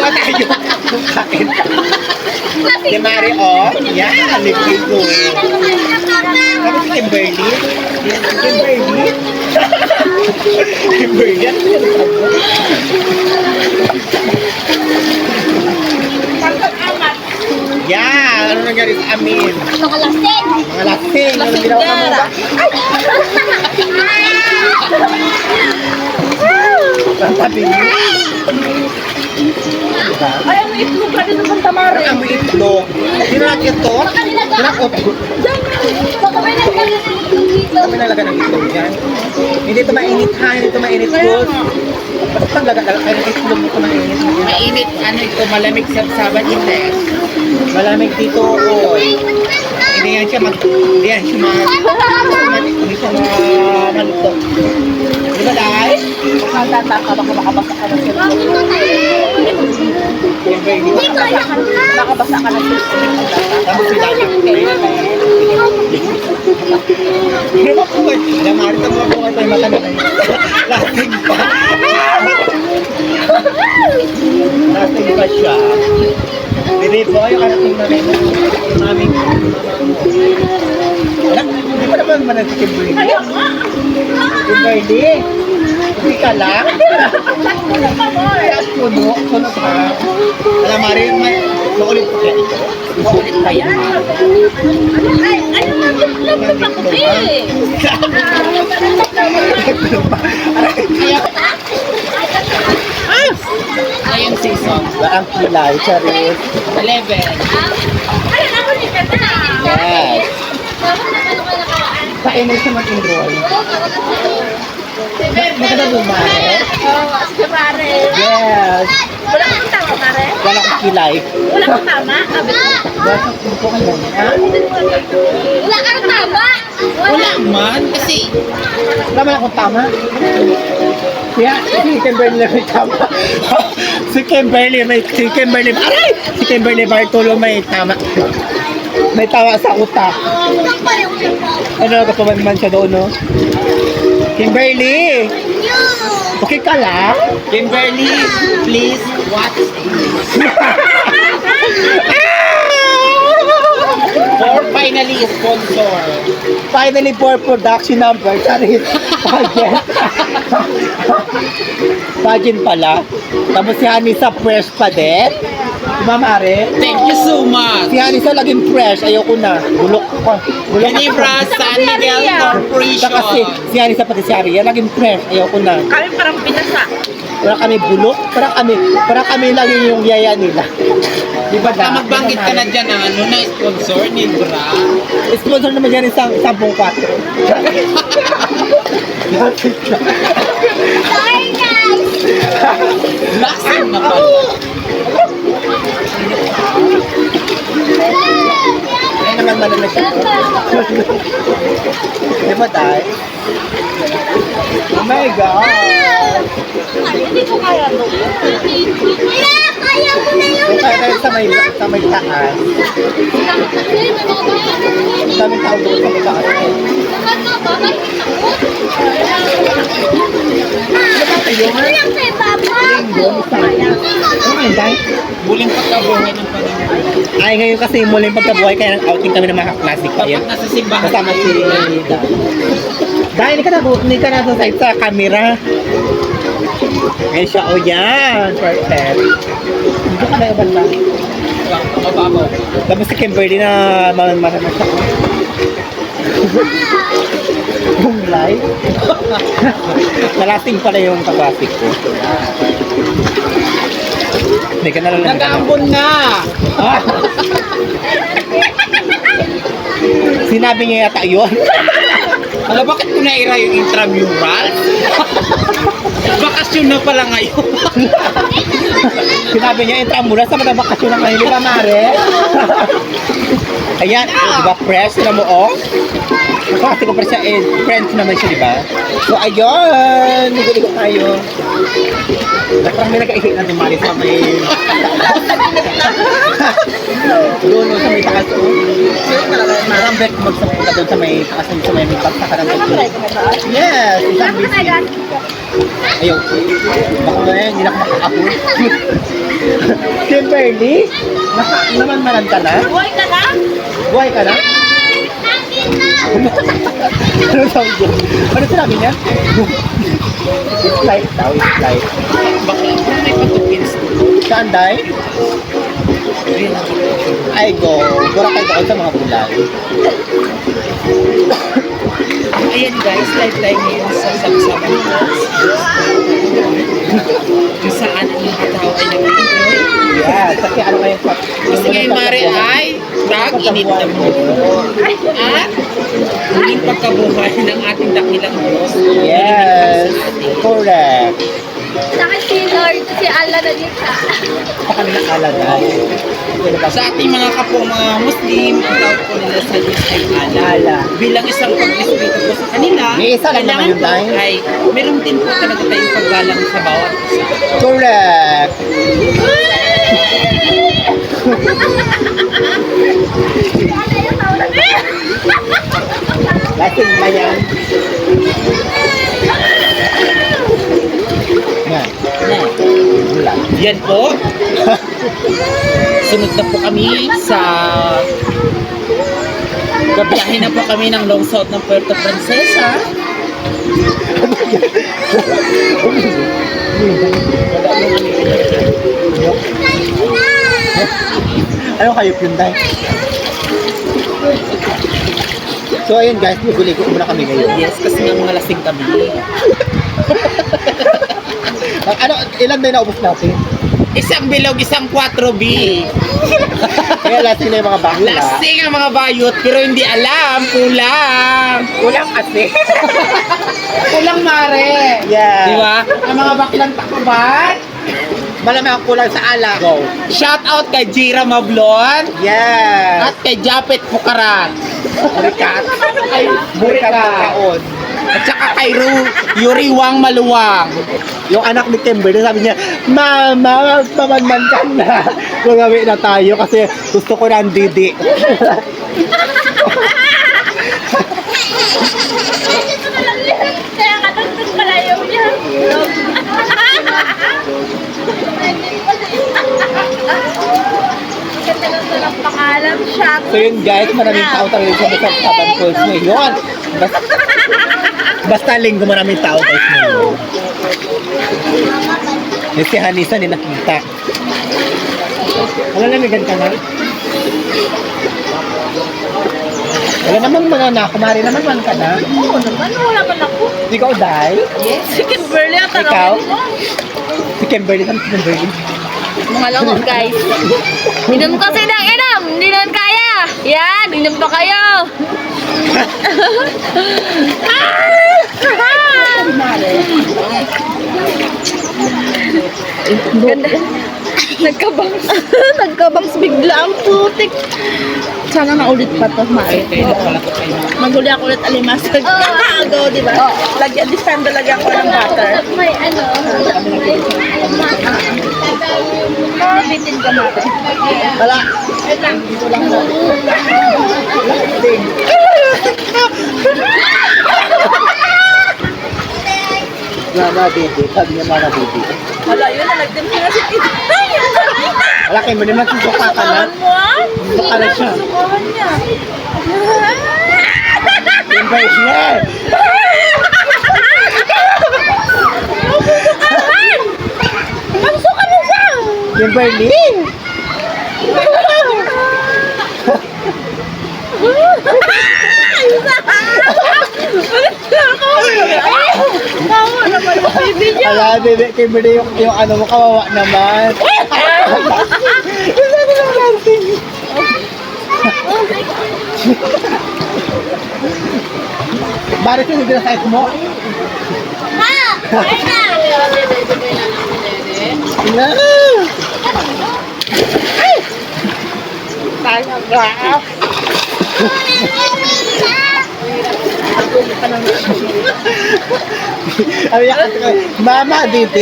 Dalawa tayo. Kain ka. Si Mari, oh. Yan, liquid ko. Tapos si Kimberly. Kimberly. Kimberly. Yan, yan, ano nangyari sa amin? Mga lasing. Mga lasing. Ano ginawa ka mo ba? Tabi mo. Ay, ang itlog ka din ng tamari. Ang itlog. Sinat ito? Sinakot. Baka may nagkalit ng itlog dito. Kami nalaga ng itlog yan. Hindi ito mainit ha, hindi ito mainit food. Ba't pang laga ng itlog ito mainit? Mainit, ano ito, malamig sa sabat hindi. Malamig dito, oy. Hindi yan siya hindi yan siya hindi siya malutok. Di ba dahil? Matataka, baka makabasa ka ng sila. Siyempre, hindi Makabasa ka ng sila. tapos sila yung Hindi ba po eh? Namari sa mga buhay tayo mata na kayo. Lasing pa. Lasing pa siya. Hindi po, yung karating na rin yung aming alam, hindi pa naman man si Kimberly. Kimberly, hindi ka lang. Kaya puno ka. Alam, Mari, makulit pa kaya ito. Maulit pa yan. Ay, ano na itlog na pakuti? Ngayong season, Ang kilay, charis. 11. Ano na, huli ka na. Yes. Kainay siya mag-enroll. Maganda bumari. Oo, sige pare. Yes. Wala kang tama, pare? Wala akong kilay. Wala kang tama? Sabi ko. Wala akong ko kayo. Ha? Wala kang tama? Wala man, kasi Wala man akong tama. Kaya, si Kimberly may tama. Si Kimberly, aray! Si Kimberly Bartolo may tama. May tawa sa utak. Ano, kapaman siya doon, no? Kimberly! Okay ka lang? Kimberly, please watch for finally sponsor. Finally, for production number. Sorry. Pageant. Pageant pala. Tapos si Hanisa fresh pa din. Ma'am Are. Thank you so much. Si Hanisa laging fresh. Ayoko na. Bulok ko. Bulok Ginebra San Miguel Saka Corporation. si Hanisa pati si Aria. Laging fresh. Ayoko na. Kami parang pinasa. Parang kami bulok. Parang kami laging yung yaya nila. Di ba Baka magbanggit ka na dyan ng ano na sponsor ni Bra. Sponsor naman dyan isang 10-4. Sorry, guys. Lasing na pala. Ay naman malalag siya. Di ba tayo? Oh my God! Ay, hindi ko kaya to. Kaya mo na yun. Kung kaya kayo sa may taas, daming tao doon sa may taas. Walang kay Papa. Ano kayo, Day? Muling pagkabuhay ng Panginoon. Ay, ngayon kasi muling pagkabuhay, kaya nag-outing kami ng mga kaklasik ko. Ayun. Dapat nasa simbahan Kasama si Day. Day, hindi ka na sa side sa camera. Ngayon siya, oh yan. Perfect. Hindi ka na iban lang. Mababaw. Tapos si Kimberly na marama siya. Yung live. Nalasing pala yung kaklasik ko. Hindi ka na lang. Nag-aambon na! Ah! Sinabi niya yata yun. Alam, bakit ko naira yung intramural? Bakasyon na pala ngayon. Sinabi niya, entra muna sa mga bakasyon ng ngayon. Di ba, Mare? Ayan, di ba, fresh na mo, oh? Kasi ko pa siya, French naman siya, di ba? So, ayun! Ligo-ligo tayo. Parang may nag-ihi na dumali sa may... Doon sa may taas ko. Parang back magsapunta doon sa may taas sa may bagsa ka ng tubig. Yes, isang busy. Ayaw. Baka na yan, hindi na ako makakapon. Kimberly, naman maran ka na? Buhay ka na? Buhay ka na? Ano sabi niya? Ano sinabi niya? It's life daw, it's life. Bakit may patupins to? Saan, Day? Ay, go. Gura kayo doon sa mga bulay. Ayan guys, live tayo ngayon sa Sabsaban Falls. Kung saan ang mga tao ay nag-enjoy. Yeah, kasi ano kayo sa... Kasi ngayon Mare ay tag-init na mo. At muling pagkabuhay ng ating dakilang Diyos. Yes, correct. Sa akin si Lord, si Allah na dito. Sa kanila alaga. Sa ating mga kapwa mga Muslim, ang tawag po nila sa Diyos ay Allah. Allah. Bilang isang pag-respeto po sa kanila, May isa lang naman yun, kailangan po Day. ay meron din po talaga tayong paggalang sa bawat isa. Correct. Lasing ba yan? Yan. Wala. Yan po. Sunod na po kami sa gabiyahin na po kami ng lungsod ng Puerto Princesa. Ano kayo, Hyundai? So ayun guys, guguligo muna kami ngayon. Yes, kasi nga mga lasing kami. Ano, ilan na yung naubos natin? Isang bilog, isang 4B. Kaya lasing na yung mga bakla. Lasing ang mga bayot, pero hindi alam. Kulang. Kulang kasi. Kulang, Mare. Yeah. Di ba? Ang mga baklang takuban. Malamang kulang sa ala. Go. Shout out kay Jira Mablon Yeah. at kay Japet Pukaran. Burikat. Ay, burikat kaon. At saka kay Yuriwang Maluwang. Yung anak ni Kimberly, sabi niya, Mama, magpamanman ka na. Magawi na tayo kasi gusto ko ng didi. Kaya katagtag malayo niya. Ganda lang talang pangalan siya. So yun guys, maraming tao talaga sa Sabsaban Falls ngayon. Basta linggo maraming tao guys ngayon. Yung si Hanisa ni nakita. Wala namigan ka na? Wala naman mga na, kumari naman man ka na. Oo naman, wala man ako. Ikaw, Day? Yes. Si Kimberly ang Ikaw? tanongin mo. Si Kimberly, saan si Kimberly? Mga langot guys. Inom kasi ng inom. Hindi naman kaya. Yan, inom pa kayo. Ganda. Nagkabangs. Nagkabangs bigla ang putik. Sana maulit pa to, Mari. Maguli ako ulit alimasag. Go, di ba? Lagyan, this time lagyan ko ng butter. May ano? Bitin ka, Mari. Wala. Mama baby, sabi niya mama baby. Wala yun, nalagdim ko na si Tita. Wala kayo mo naman susuka ka na. Mo ah? Suka na siya. Sukuhan niya. Kimberly niya. Magsuka na siya! Kimberly. Kawa naman yung baby niya. Ala, baby, Kimberly, yung ano mo, kawawa naman. Bakit yung ginasayat mo? Ha! Na! Talaga. Mama, dito.